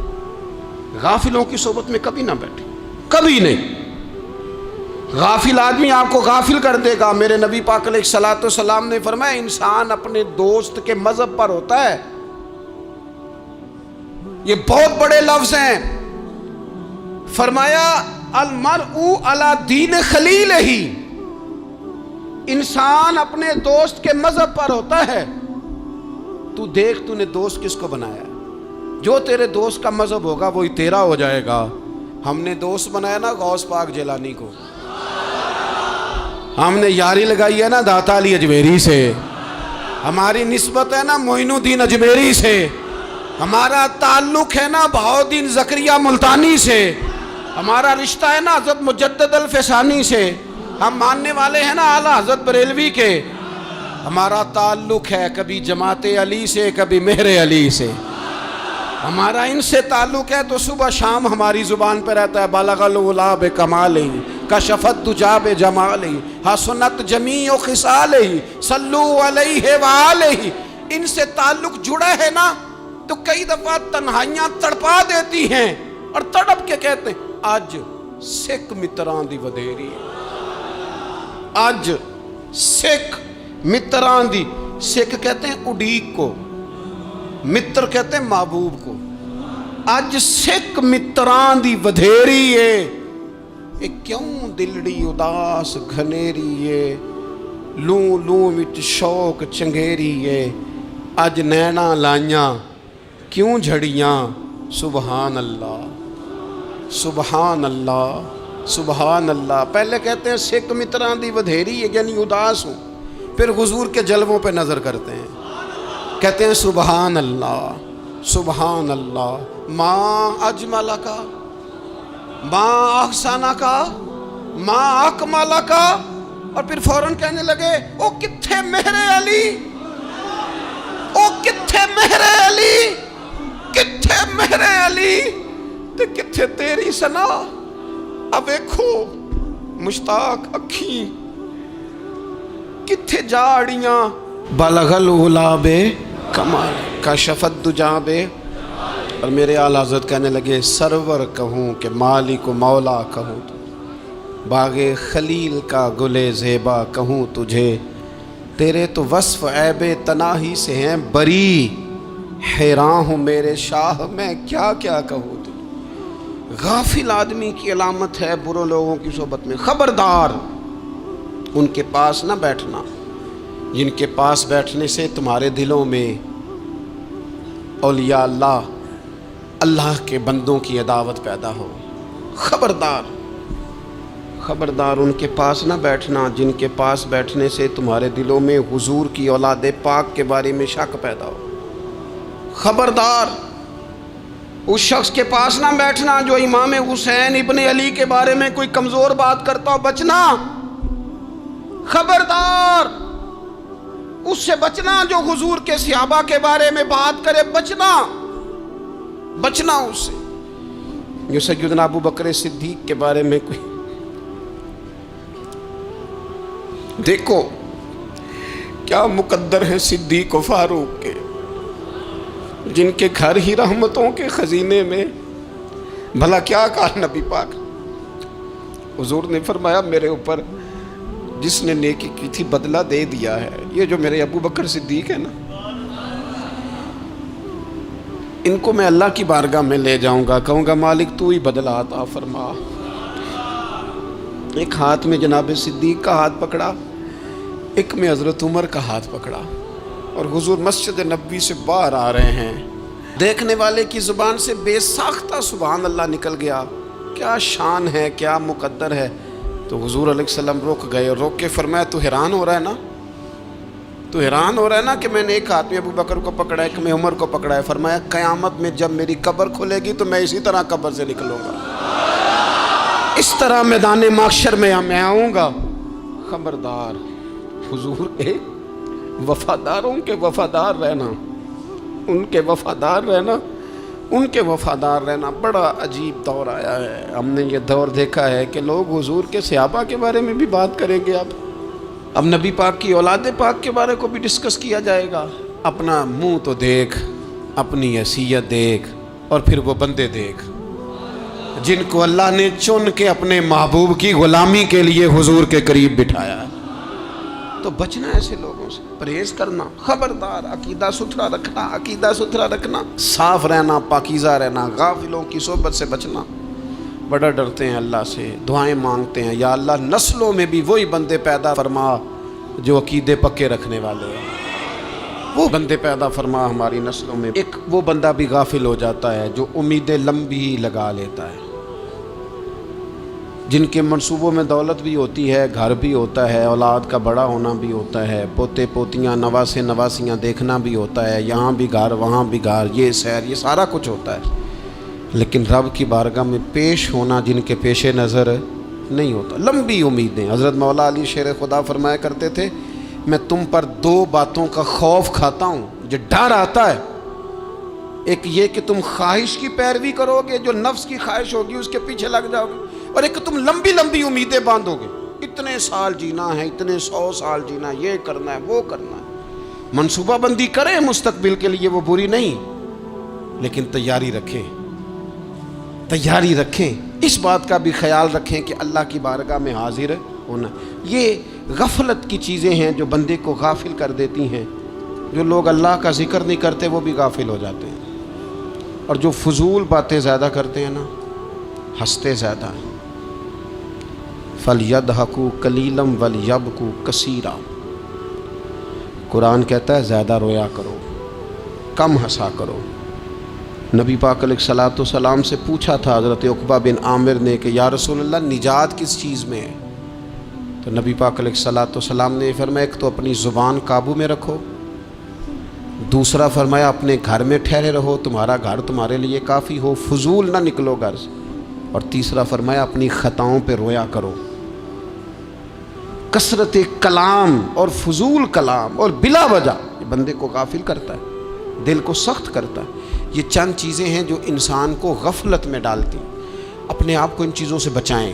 غافلوں کی صحبت میں کبھی نہ بیٹھیں، کبھی نہیں۔ غافل آدمی آپ کو غافل کر دے گا۔ میرے نبی پاک علیہ الصلوۃ والسلام نے فرمایا انسان اپنے دوست کے مذہب پر ہوتا ہے۔ یہ بہت بڑے لفظ ہیں۔ فرمایا المرء علی دین خلیلہ، انسان اپنے دوست کے مذہب پر ہوتا ہے۔ تو دیکھ تو نے دوست کس کو بنایا، جو تیرے دوست کا مذہب ہوگا وہی تیرا ہو جائے گا۔ ہم نے دوست بنایا نا غوث پاک جیلانی کو، ہم نے یاری لگائی ہے نا داتا علی اجمیری سے، ہماری نسبت ہے نا معین الدین اجمیری سے، ہمارا تعلق ہے نا بہاؤالدین زکریہ ملتانی سے، ہمارا رشتہ ہے نا حضرت مجدد الفسانی سے، ہم ماننے والے ہیں نا اعلیٰ حضرت بریلوی کے، ہمارا تعلق ہے کبھی جماعت علی سے کبھی مہر علی سے، ہمارا ان سے تعلق ہے تو صبح شام ہماری زبان پہ رہتا ہے بالغ العلا بکمالہ کشفت الدجی بجمالہ حسنت جمیع خصالہ صلو علیہ وآلہ۔ ان سے تعلق جڑا ہے نا تو کئی دفعہ تنہائیاں تڑپا دیتی ہیں اور تڑپ کے کہتے ہیں آج سکھ متران دی ودھیری، آج سکھ متران دی، سکھ کہتے ہیں اڈیق کو، متر کہتے ہیں محبوب کو، اج سکھ متران دی ودھیری ہے، اے کیوں دلڑی اداس گھنیری ہے، لوں لوں وچ شوق چنگیری ہے، اج نینا لائیاں کیوں جھڑیاں، سبحان اللہ سبحان اللہ سبحان اللہ۔ پہلے کہتے ہیں سکھ متران دی ودھیری ہے یعنی اداس ہوں، پھر حضور کے جلووں پہ نظر کرتے ہیں، کہتے ہیں سبحان اللہ سبحان اللہ، ماں اجمل کا، ماں احسن کا، ماں اکمل کا، اور پھر فوراً کہنے لگے او کتھے مہر علی، او کتھے مہر علی، کتھے مہر علی تے کتھے تیری سنا، اب دیکھو مشتاق اکھیں کتھے جاڑیاں، بلغ العلا بے کمال کشفت الدجی بے، اور میرے اعلیٰ حضرت کہنے لگے سرور کہوں کہ مالک و مولا کہوں، باغ خلیل کا گلے زیبا کہوں تجھے، تیرے تو وصف عیب تناہی سے ہیں بری، حیران ہوں میرے شاہ میں کیا کیا کہوں تجھے۔ غافل آدمی کی علامت ہے برے لوگوں کی صحبت میں، خبردار ان کے پاس نہ بیٹھنا جن کے پاس بیٹھنے سے تمہارے دلوں میں اولیاء اللہ، اللہ کے بندوں کی عداوت پیدا ہو، خبردار خبردار ان کے پاس نہ بیٹھنا جن کے پاس بیٹھنے سے تمہارے دلوں میں حضور کی اولاد پاک کے بارے میں شک پیدا ہو، خبردار اس شخص کے پاس نہ بیٹھنا جو امام حسین ابن علی کے بارے میں کوئی کمزور بات کرتا ہو، بچنا، خبردار اس سے بچنا جو حضور کے صحابہ کے بارے میں بات کرے، بچنا بچنا اس سے، جو سیدنا ابو بکر صدیق کے بارے میں کوئی، دیکھو کیا مقدر ہیں صدیق و فاروق کے، جن کے گھر ہی رحمتوں کے خزینے میں، بھلا کیا کہا نبی پاک، حضور نے فرمایا میرے اوپر جس نے نیکی کی تھی بدلہ دے دیا ہے، یہ جو میرے ابو بکر صدیق ہے نا، ان کو میں اللہ کی بارگاہ میں لے جاؤں گا، کہوں گا مالک تو ہی بدلہ عطا فرما۔ ایک ہاتھ میں جناب صدیق کا ہاتھ پکڑا، ایک میں حضرت عمر کا ہاتھ پکڑا، اور حضور مسجد نبوی سے باہر آ رہے ہیں، دیکھنے والے کی زبان سے بے ساختہ سبحان اللہ نکل گیا، کیا شان ہے کیا مقدر ہے۔ تو حضور علیہ السلام رک گئے اور روک کے فرمایا تو حیران ہو رہا ہے نا، تو حیران ہو رہا ہے نا کہ میں نے ایک ہاتھ میں ابو بکر کو پکڑا ہے، ایک میں عمر کو پکڑا ہے، فرمایا قیامت میں جب میری قبر کھلے گی تو میں اسی طرح قبر سے نکلوں گا، اس طرح میدان محشر میں میں آؤں گا۔ خبردار حضور کے وفاداروں کے وفادار رہنا، ان کے وفادار رہنا، ان کے وفادار رہنا۔ بڑا عجیب دور آیا ہے، ہم نے یہ دور دیکھا ہے کہ لوگ حضور کے صحابہ کے بارے میں بھی بات کریں گے، اب نبی پاک کی اولاد پاک کے بارے کو بھی ڈسکس کیا جائے گا۔ اپنا منہ تو دیکھ، اپنی حیثیت دیکھ، اور پھر وہ بندے دیکھ جن کو اللہ نے چن کے اپنے محبوب کی غلامی کے لیے حضور کے قریب بٹھایا ہے۔ تو بچنا ایسے لوگوں سے، پرہیز کرنا، خبردار عقیدہ ستھرا رکھنا، عقیدہ ستھرا رکھنا، صاف رہنا، پاکیزہ رہنا، غافلوں کی صحبت سے بچنا۔ بڑا ڈرتے ہیں اللہ سے، دعائیں مانگتے ہیں یا اللہ نسلوں میں بھی وہی بندے پیدا فرما جو عقیدے پکے رکھنے والے ہیں، وہ بندے پیدا فرما ہماری نسلوں میں۔ ایک وہ بندہ بھی غافل ہو جاتا ہے جو امیدیں لمبی لگا لیتا ہے، جن کے منصوبوں میں دولت بھی ہوتی ہے، گھر بھی ہوتا ہے، اولاد کا بڑا ہونا بھی ہوتا ہے، پوتے پوتیاں نواسے نواسیاں دیکھنا بھی ہوتا ہے، یہاں بھی گھر وہاں بھی گھر، یہ سیر، یہ سارا کچھ ہوتا ہے، لیکن رب کی بارگاہ میں پیش ہونا جن کے پیش نظر نہیں ہوتا۔ لمبی امیدیں۔ حضرت مولا علی شیر خدا فرمایا کرتے تھے، میں تم پر دو باتوں کا خوف کھاتا ہوں، جو ڈر آتا ہے، ایک یہ کہ تم خواہش کی پیروی کرو گے، جو نفس کی خواہش ہوگی اس کے پیچھے لگ جاؤ گے، اور ایک تم لمبی لمبی امیدیں باندھو گے، اتنے سال جینا ہے، اتنے 100 سال جینا ہے، یہ کرنا ہے، وہ کرنا ہے۔ منصوبہ بندی کریں مستقبل کے لیے، وہ بری نہیں، لیکن تیاری رکھیں، تیاری رکھیں، اس بات کا بھی خیال رکھیں کہ اللہ کی بارگاہ میں حاضر ہونا۔ یہ غفلت کی چیزیں ہیں جو بندے کو غافل کر دیتی ہیں۔ جو لوگ اللہ کا ذکر نہیں کرتے وہ بھی غافل ہو جاتے ہیں، اور جو فضول باتیں زیادہ کرتے ہیں نا، ہنستے زیادہ ہیں۔ فَلْيَضْحَكُوا قَلِيلًا وَلْيَبْكُوا كَثِيرًا۔ قرآن کہتا ہے زیادہ رویا کرو، کم ہنسا کرو۔ نبی پاک علیہ الصلوۃ والسلام سے پوچھا تھا حضرت عقبہ بن عامر نے کہ یا رسول اللہ نجات کس چیز میں ہے؟ تو نبی پاک علیہ الصلوۃ والسلام نے فرمایا ایک تو اپنی زبان قابو میں رکھو، دوسرا فرمایا اپنے گھر میں ٹھہرے رہو، تمہارا گھر تمہارے لیے کافی ہو، فضول نہ نکلو گھر سے، اور تیسرا فرمایا اپنی خطاؤں پہ رویا کرو۔ کثرت کلام اور فضول کلام اور بلا وجہ یہ بندے کو غافل کرتا ہے، دل کو سخت کرتا ہے۔ یہ چند چیزیں ہیں جو انسان کو غفلت میں ڈالتی ہیں۔ اپنے آپ کو ان چیزوں سے بچائیں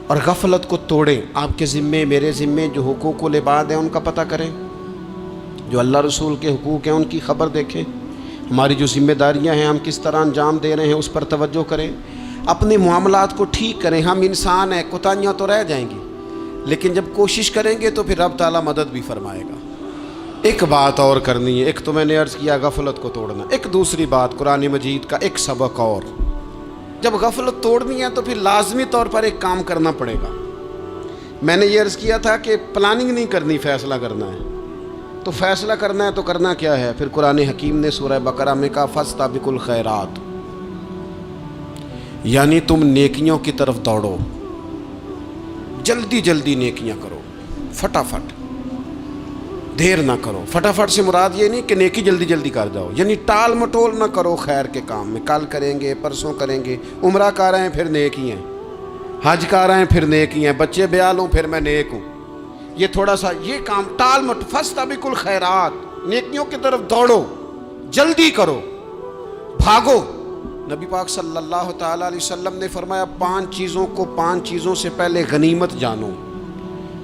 اور غفلت کو توڑیں۔ آپ کے ذمے، میرے ذمے جو حقوق العباد ہیں ان کا پتہ کریں، جو اللہ رسول کے حقوق ہیں ان کی خبر دیکھیں، ہماری جو ذمہ داریاں ہیں ہم کس طرح انجام دے رہے ہیں اس پر توجہ کریں، اپنے معاملات کو ٹھیک کریں۔ ہم انسان ہیں، کوتاہیاں تو رہ جائیں گی، لیکن جب کوشش کریں گے تو پھر رب تعالیٰ مدد بھی فرمائے گا۔ ایک بات اور کرنی ہے، ایک تو میں نے عرض کیا غفلت کو توڑنا، ایک دوسری بات قرآن مجید کا ایک سبق اور، جب غفلت توڑنی ہے تو پھر لازمی طور پر ایک کام کرنا پڑے گا۔ میں نے یہ عرض کیا تھا کہ پلاننگ نہیں کرنی، فیصلہ کرنا ہے۔ تو فیصلہ کرنا ہے تو کرنا کیا ہے؟ پھر قرآن حکیم نے سورہ بقرہ میں کہا فاستبقوا الخیرات، یعنی تم نیکیوں کی طرف دوڑو، جلدی جلدی نیکیاں کرو، فٹافٹ، دیر نہ کرو۔ فٹافٹ سے مراد یہ نہیں کہ نیکی جلدی جلدی کر جاؤ، یعنی ٹال مٹول نہ کرو خیر کے کام میں، کل کریں گے، پرسوں کریں گے، عمرہ کر رہے ہیں پھر نیکی ہیں، حج کر رہے ہیں پھر نیکی ہیں، بچے بیال ہوں پھر میں نیک ہوں، یہ تھوڑا سا یہ کام ٹال مٹ، فاستبقوا الخیرات، نیکیوں کی طرف دوڑو، جلدی کرو، بھاگو۔ نبی پاک صلی اللہ تعالیٰ علیہ وسلم نے فرمایا 5 چیزوں سے پہلے غنیمت جانو۔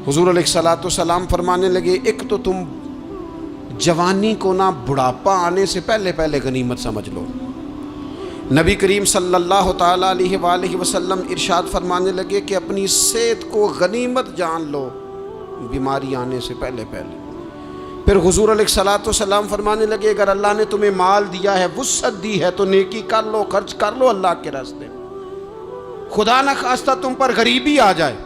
حضور علیہ الصلوۃ والسلام فرمانے لگے ایک تو تم جوانی کو نہ بڑھاپا آنے سے پہلے پہلے غنیمت سمجھ لو۔ نبی کریم صلی اللہ تعالیٰ علیہ وآلہ وسلم ارشاد فرمانے لگے کہ اپنی صحت کو غنیمت جان لو، بیماری آنے سے پہلے پہلے۔ پھر حضور علیہ الصلوۃ والسلام فرمانے لگے اگر اللہ نے تمہیں مال دیا ہے، وسعت دی ہے، تو نیکی کر لو، خرچ کر لو اللہ کے راستے میں، خدا نہ خواستہ تم پر غریبی آ جائے۔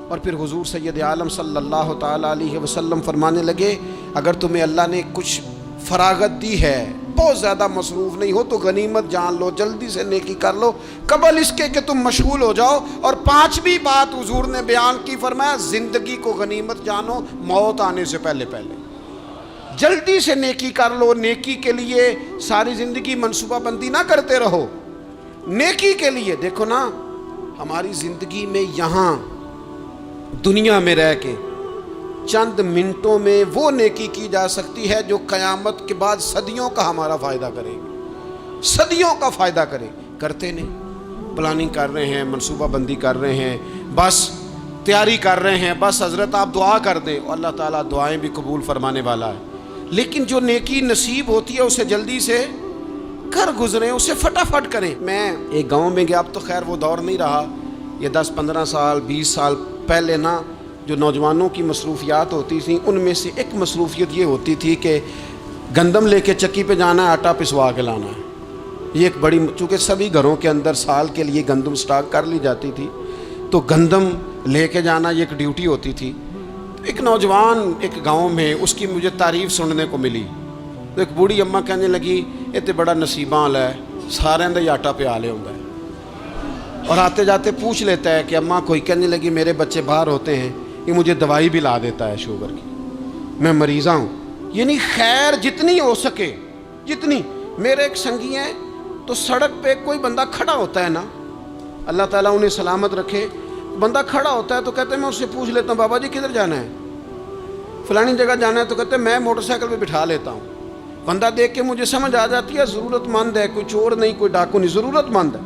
اور پھر حضور سید عالم صلی اللہ تعالیٰ علیہ وسلم فرمانے لگے اگر تمہیں اللہ نے کچھ فراغت دی ہے، بہت زیادہ مصروف نہیں ہو، تو غنیمت جان لو، جلدی سے نیکی کر لو قبل اس کے کہ تم مشغول ہو جاؤ۔ اور 5ویں بات حضور نے بیان کی، فرمایا زندگی کو غنیمت جانو، موت آنے سے پہلے پہلے جلدی سے نیکی کر لو۔ نیکی کے لیے ساری زندگی منصوبہ بندی نہ کرتے رہو، نیکی کے لیے دیکھو نا، ہماری زندگی میں یہاں دنیا میں رہ کے چند منٹوں میں وہ نیکی کی جا سکتی ہے جو قیامت کے بعد صدیوں کا ہمارا فائدہ کرے گی، صدیوں کا فائدہ کرتے نہیں، پلاننگ کر رہے ہیں، منصوبہ بندی کر رہے ہیں، بس تیاری کر رہے ہیں، بس حضرت آپ دعا کر دیں، اللہ تعالیٰ دعائیں بھی قبول فرمانے والا ہے، لیکن جو نیکی نصیب ہوتی ہے اسے جلدی سے کر گزریں، اسے فٹافٹ کریں۔ میں ایک گاؤں میں گیا، اب تو خیر وہ دور نہیں رہا، یہ 10-15 سال 20 سال پہلے نا جو نوجوانوں کی مصروفیات ہوتی تھیں ان میں سے ایک مصروفیت یہ ہوتی تھی کہ گندم لے کے چکی پہ جانا ہے، آٹا پسوا کے لانا ہے۔ یہ ایک بڑی، چونکہ سبھی گھروں کے اندر سال کے لیے گندم سٹاک کر لی جاتی تھی، تو گندم لے کے جانا یہ ایک ڈیوٹی ہوتی تھی۔ ایک نوجوان ایک گاؤں میں، اس کی مجھے تعریف سننے کو ملی، تو ایک بوڑھی اماں کہنے لگی یہ تو بڑا نصیباں والا ہے، سارے دے آٹا پیا لے ہوندا ہے۔ اور آتے جاتے پوچھ لیتا ہے کہ اماں کوئی کہنے لگی میرے بچے باہر ہوتے ہیں، یہ مجھے دوائی بھی لا دیتا ہے شوگر کی، میں مریضہ ہوں۔ یعنی خیر جتنی ہو سکے، جتنی۔ میرے ایک سنگی ہیں تو سڑک پہ کوئی بندہ کھڑا ہوتا ہے نا، اللہ تعالیٰ انہیں سلامت رکھے، بندہ کھڑا ہوتا ہے تو کہتے ہیں میں اس سے پوچھ لیتا ہوں بابا جی کدھر جانا ہے، فلانی جگہ جانا ہے، تو کہتے ہیں میں موٹر سائیکل پہ بٹھا لیتا ہوں۔ بندہ دیکھ کے مجھے سمجھ آ جاتی ہے ضرورت مند ہے، کوئی چور نہیں، کوئی ڈاکو نہیں، ضرورت مند ہے۔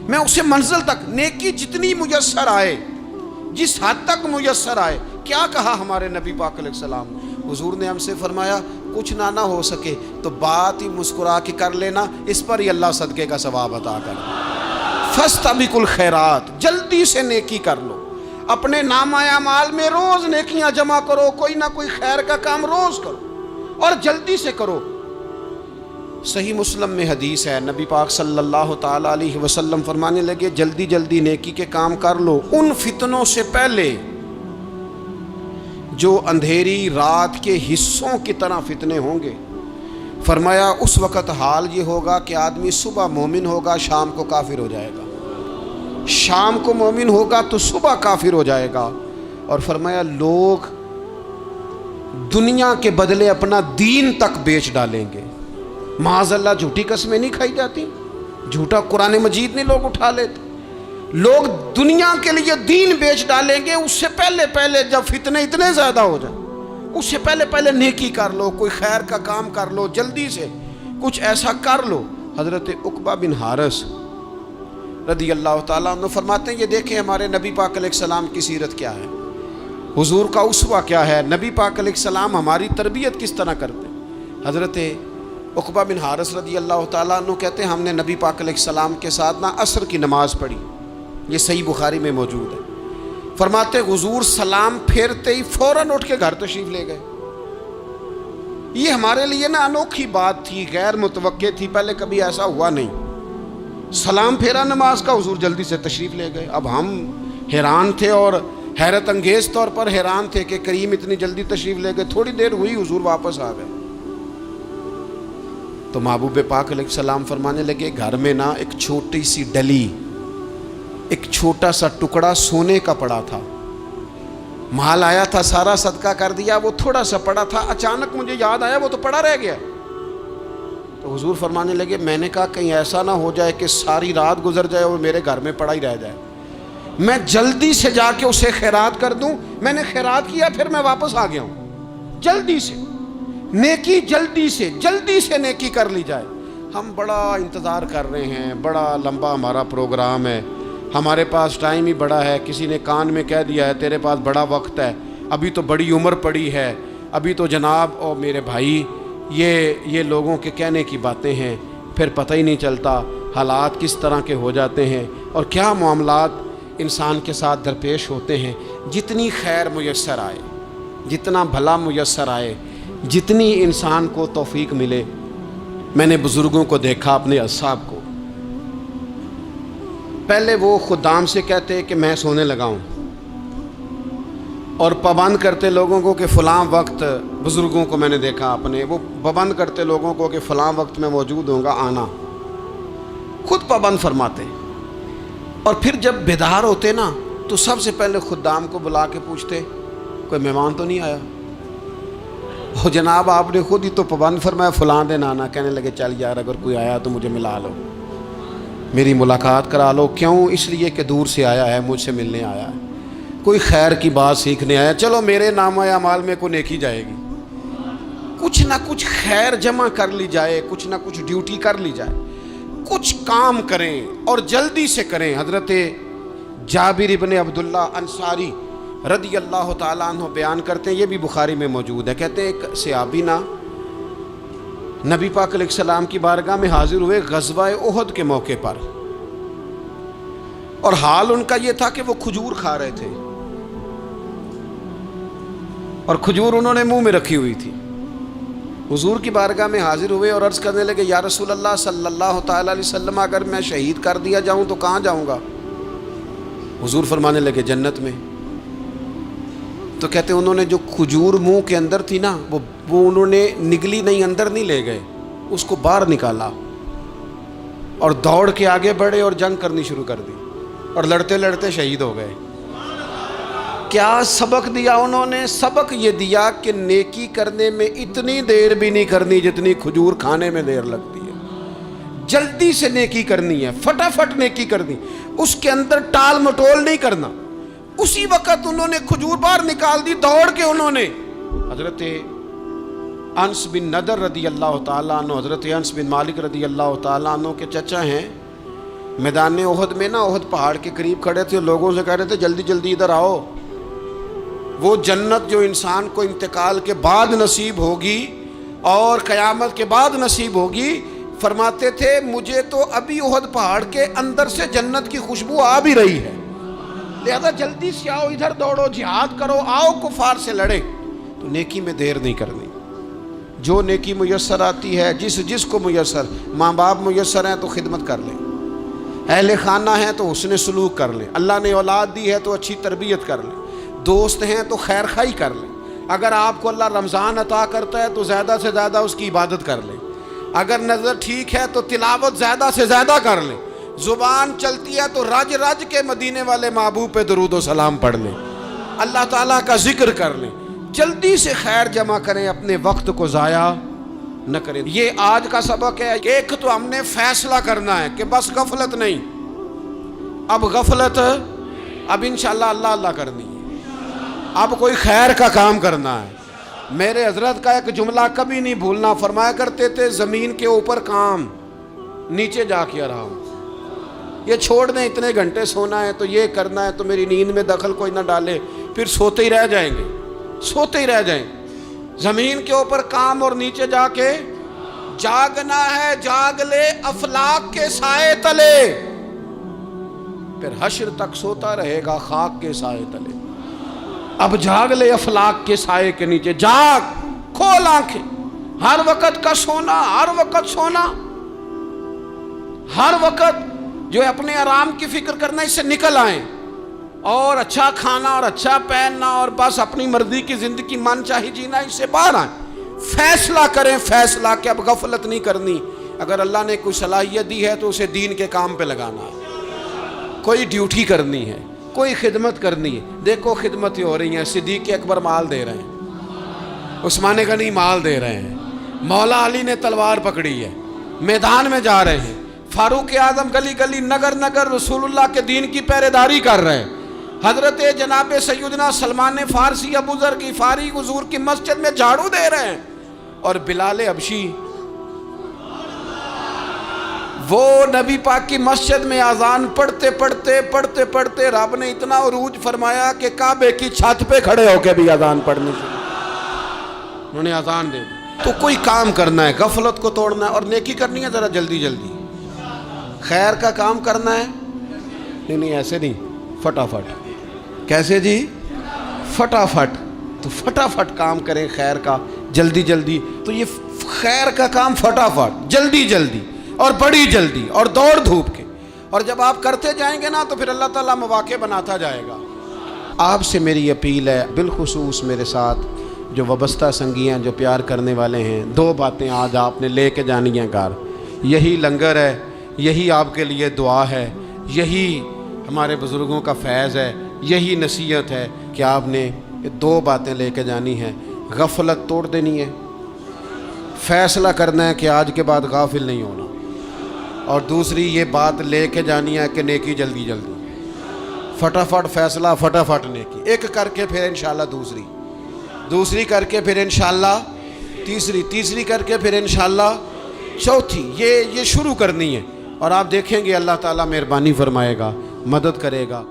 میں اسے منزل تک، نیکی جتنی میسر آئے، جس حد تک میسر آئے۔ کیا کہا ہمارے نبی پاک علیہ السلام؟ حضور نے ہم سے فرمایا کچھ نہ ہو سکے تو بات ہی مسکرا کے کر لینا، اس پر ہی اللہ صدقے کا ثواب عطا کر۔ فاستبقوا الخیرات، جلدی سے نیکی کر لو، اپنے نامہ اعمال میں روز نیکیاں جمع کرو، کوئی نہ کوئی خیر کا کام روز کرو اور جلدی سے کرو۔ صحیح مسلم میں حدیث ہے، نبی پاک صلی اللہ تعالی علیہ وسلم فرمانے لگے جلدی جلدی نیکی کے کام کر لو ان فتنوں سے پہلے جو اندھیری رات کے حصوں کی طرح فتنے ہوں گے۔ فرمایا اس وقت حال یہ ہوگا کہ آدمی صبح مومن ہوگا، شام کو کافر ہو جائے گا، شام کو مومن ہوگا تو صبح کافر ہو جائے گا۔ اور فرمایا لوگ دنیا کے بدلے اپنا دین تک بیچ ڈالیں گے۔ معاذ اللہ جھوٹی قسمیں نہیں کھائی جاتی، جھوٹا قرآن مجید نہیں لوگ اٹھا لیتے، لوگ دنیا کے لیے دین بیچ ڈالیں گے۔ اس سے پہلے جب فتنے اتنے زیادہ ہو جائیں، اس سے پہلے نیکی کر لو، کوئی خیر کا کام کر لو، جلدی سے کچھ ایسا کر لو۔ حضرت عقبہ بن حارث رضی اللہ تعالیٰ عنہ فرماتے ہیں یہ دیکھیں ہمارے نبی پاک علیہ السلام کی سیرت کیا ہے، حضور کا اسوہ کیا ہے، نبی پاک علیہ السلام ہماری تربیت کس طرح کرتے ہیں۔ حضرت عقبہ بن حارث رضی اللہ تعالیٰ عنہ کہتے ہیں ہم نے نبی پاک علیہ السلام کے ساتھ عصر کی نماز پڑھی، یہ صحیح بخاری میں موجود ہے۔ فرماتے حضور سلام پھیرتے ہی فوراً اٹھ کے گھر تشریف لے گئے۔ یہ ہمارے لیے انوکھی بات تھی، غیر متوقع تھی، پہلے کبھی ایسا ہوا نہیں۔ سلام پھیرا نماز کا، حضور جلدی سے تشریف لے گئے۔ اب ہم حیران تھے اور حیرت انگیز طور پر حیران تھے کہ کریم اتنی جلدی تشریف لے گئے۔ تھوڑی دیر ہوئی حضور واپس آ گئے تو محبوب پاک علیہ السلام فرمانے لگے گھر میں ایک چھوٹی سی ڈلی، ایک چھوٹا سا ٹکڑا سونے کا پڑا تھا، مال آیا تھا سارا صدقہ کر دیا، وہ تھوڑا سا پڑا تھا، اچانک مجھے یاد آیا وہ تو پڑا رہ گیا۔ تو حضور فرمانے لگے میں نے کہا کہیں ایسا نہ ہو جائے کہ ساری رات گزر جائے اور میرے گھر میں پڑا ہی رہ جائے، میں جلدی سے جا کے اسے خیرات کر دوں۔ میں نے خیرات کیا پھر میں واپس آ گیا ہوں۔ جلدی سے نیکی، جلدی سے نیکی کر لی جائے۔ ہم بڑا انتظار کر رہے ہیں، بڑا لمبا ہمارا پروگرام ہے، ہمارے پاس ٹائم ہی بڑا ہے، کسی نے کان میں کہہ دیا ہے تیرے پاس بڑا وقت ہے، ابھی تو بڑی عمر پڑی ہے، ابھی تو جناب او میرے بھائی یہ لوگوں کے کہنے کی باتیں ہیں، پھر پتہ ہی نہیں چلتا حالات کس طرح کے ہو جاتے ہیں اور کیا معاملات انسان کے ساتھ درپیش ہوتے ہیں۔ جتنی خیر میسر آئے، جتنا بھلا میسر آئے، جتنی انسان کو توفیق ملے۔ میں نے بزرگوں کو دیکھا، اپنے اصحاب کو، پہلے وہ خدام سے کہتے کہ میں سونے لگا ہوں اور پابند کرتے لوگوں کو کہ فلاں وقت، بزرگوں کو میں نے دیکھا اپنے، وہ پابند کرتے لوگوں کو کہ فلاں وقت میں موجود ہوں گا، آنا، خود پابند فرماتے۔ اور پھر جب بیدار ہوتے تو سب سے پہلے خدام کو بلا کے پوچھتے کوئی مہمان تو نہیں آیا؟ وہ جناب آپ نے خود ہی تو پابند فرمایا فلاں دن آنا۔ کہنے لگے چل یار اگر کوئی آیا تو مجھے ملا لو، میری ملاقات کرا لو۔ کیوں؟ اس لیے کہ دور سے آیا ہے، مجھ سے ملنے آیا ہے، کوئی خیر کی بات سیکھنے آیا، چلو میرے نامہ اعمال میں کوئی نیکی جائے گی، کچھ نہ کچھ خیر جمع کر لی جائے، کچھ نہ کچھ ڈیوٹی کر لی جائے، کچھ کام کریں اور جلدی سے کریں۔ حضرت جابر ابن عبداللہ انصاری رضی اللہ تعالیٰ عنہ بیان کرتے ہیں، یہ بھی بخاری میں موجود ہے، کہتے ہیں ایک صحابی نبی پاک علیہ السلام کی بارگاہ میں حاضر ہوئے غزوہ احد کے موقع پر، اور حال ان کا یہ تھا کہ وہ کھجور کھا رہے تھے اور کھجور انہوں نے منہ میں رکھی ہوئی تھی۔ حضور کی بارگاہ میں حاضر ہوئے اور عرض کرنے لگے یا رسول اللہ صلی اللہ تعالی علیہ وسلم اگر میں شہید کر دیا جاؤں تو کہاں جاؤں گا؟ حضور فرمانے لگے جنت میں۔ تو کہتے ہیں انہوں نے جو کھجور منہ کے اندر تھی وہ انہوں نے نگلی نہیں، اندر نہیں لے گئے، اس کو باہر نکالا اور دوڑ کے آگے بڑھے اور جنگ کرنی شروع کر دی۔ اور لڑتے لڑتے شہید ہو گئے۔ کیا سبق دیا انہوں نے؟ سبق یہ دیا کہ نیکی کرنے میں اتنی دیر بھی نہیں کرنی جتنی کھجور کھانے میں دیر لگتی ہے۔ جلدی سے نیکی کرنی ہے، فٹافٹ نیکی کرنی، اس کے اندر ٹال مٹول نہیں کرنا۔ اسی وقت انہوں نے کھجور باہر نکال دی، دوڑ کے انہوں نے حضرت انس بن نضر رضی اللہ تعالیٰ عنہ، حضرت انس بن مالک رضی اللہ تعالیٰ عنہ کے چچا ہیں، میدان احد میں نا، احد پہاڑ کے قریب کھڑے تھے، لوگوں سے کہہ رہے تھے جلدی جلدی ادھر آؤ، وہ جنت جو انسان کو انتقال کے بعد نصیب ہوگی اور قیامت کے بعد نصیب ہوگی، فرماتے تھے مجھے تو ابھی احد پہاڑ کے اندر سے جنت کی خوشبو آ بھی رہی ہے، لہذا جلدی سے آؤ، ادھر دوڑو، جہاد کرو، آؤ کفار سے لڑے۔ تو نیکی میں دیر نہیں کرنی، جو نیکی میسر آتی ہے، جس کو میسر، ماں باپ میسر ہیں تو خدمت کر لیں، اہل خانہ ہیں تو حسن سلوک کر لیں، اللہ نے اولاد دی ہے تو اچھی تربیت کر لیں، دوست ہیں تو خیر خواہی کر لیں، اگر آپ کو اللہ رمضان عطا کرتا ہے تو زیادہ سے زیادہ اس کی عبادت کر لیں، اگر نظر ٹھیک ہے تو تلاوت زیادہ سے زیادہ کر لیں، زبان چلتی ہے تو رج رج کے مدینے والے محبوب پہ درود و سلام پڑھ لیں، اللہ تعالیٰ کا ذکر کر لیں، جلدی سے خیر جمع کریں، اپنے وقت کو ضائع نہ کریں۔ یہ آج کا سبق ہے۔ ایک تو ہم نے فیصلہ کرنا ہے کہ بس غفلت نہیں، اب غفلت، اب انشاءاللہ اللہ اللہ کرنی ہے، اب کوئی خیر کا کام کرنا ہے۔ میرے حضرت کا ایک جملہ کبھی نہیں بھولنا، فرمایا کرتے تھے زمین کے اوپر کام، نیچے جا کے آرام، یہ چھوڑ دیں، اتنے گھنٹے سونا ہے تو یہ کرنا ہے، تو میری نیند میں دخل کوئی نہ ڈالے، پھر سوتے ہی رہ جائیں گے، سوتے ہی رہ جائیں گے۔ زمین کے اوپر کام اور نیچے جا کے جاگنا ہے، جاگ لے افلاک کے سائے تلے، پھر حشر تک سوتا رہے گا خاک کے سائے تلے۔ اب جاگ لے افلاک کے سائے کے نیچے، جاگ، کھول آنکھیں، ہر وقت کا سونا، ہر وقت سونا، ہر وقت جو اپنے آرام کی فکر کرنا، اس سے نکل آئیں، اور اچھا کھانا اور اچھا پہننا اور بس اپنی مرضی کی زندگی من چاہی جینا، اس سے باہر آئیں، فیصلہ کریں، فیصلہ کہ اب غفلت نہیں کرنی، اگر اللہ نے کوئی صلاحیت دی ہے تو اسے دین کے کام پہ لگانا ہے، کوئی ڈیوٹی کرنی ہے، کوئی خدمت کرنی ہے۔ دیکھو خدمتیں ہو رہی ہیں، صدیق اکبر مال دے رہے ہیں، عثمان غنی مال دے رہے ہیں، مولا علی نے تلوار پکڑی ہے، میدان میں جا رہے ہیں، فاروق اعظم گلی گلی نگر نگر رسول اللہ کے دین کی پہرے داری کر رہے ہیں، حضرت جناب سیدنا سلمان فارسی ابو ذر غفاری حضور کی مسجد میں جھاڑو دے رہے ہیں، اور بلال حبشی وہ نبی پاک کی مسجد میں اذان پڑھتے پڑھتے رب نے اتنا عروج فرمایا کہ کعبے کی چھت پہ کھڑے ہو کے بھی اذان پڑھنی شروع، انہوں نے اذان دے دی۔ تو کوئی کام کرنا ہے، غفلت کو توڑنا ہے، اور نیکی کرنی ہے ذرا جلدی جلدی، خیر کا کام کرنا ہے، نہیں ایسے نہیں، فٹافٹ۔ کیسے جی؟ فٹافٹ، تو فٹافٹ کام کریں خیر کا، جلدی جلدی۔ تو یہ خیر کا کام فٹافٹ، جلدی جلدی اور بڑی جلدی اور دوڑ دھوپ کے، اور جب آپ کرتے جائیں گے نا تو پھر اللہ تعالیٰ مواقع بناتا جائے گا۔ آپ سے میری اپیل ہے، بالخصوص میرے ساتھ جو وابستہ سنگی ہیں، جو پیار کرنے والے ہیں، دو باتیں آج آپ نے لے کے جانی ہیں گھر، یہی لنگر ہے، یہی آپ کے لیے دعا ہے، یہی ہمارے بزرگوں کا فیض ہے، یہی نصیحت ہے کہ آپ نے یہ دو باتیں لے کے جانی ہیں۔ غفلت توڑ دینی ہے، فیصلہ کرنا ہے کہ آج کے بعد غافل نہیں ہونا، اور دوسری یہ بات لے کے جانی ہے کہ نیکی جلدی جلدی، فٹافٹ فیصلہ، فٹافٹ نیکی، ایک کر کے پھر انشاءاللہ دوسری کر کے پھر انشاءاللہ تیسری کر کے پھر انشاءاللہ چوتھی، یہ شروع کرنی ہے، اور آپ دیکھیں گے اللہ تعالیٰ مہربانی فرمائے گا، مدد کرے گا۔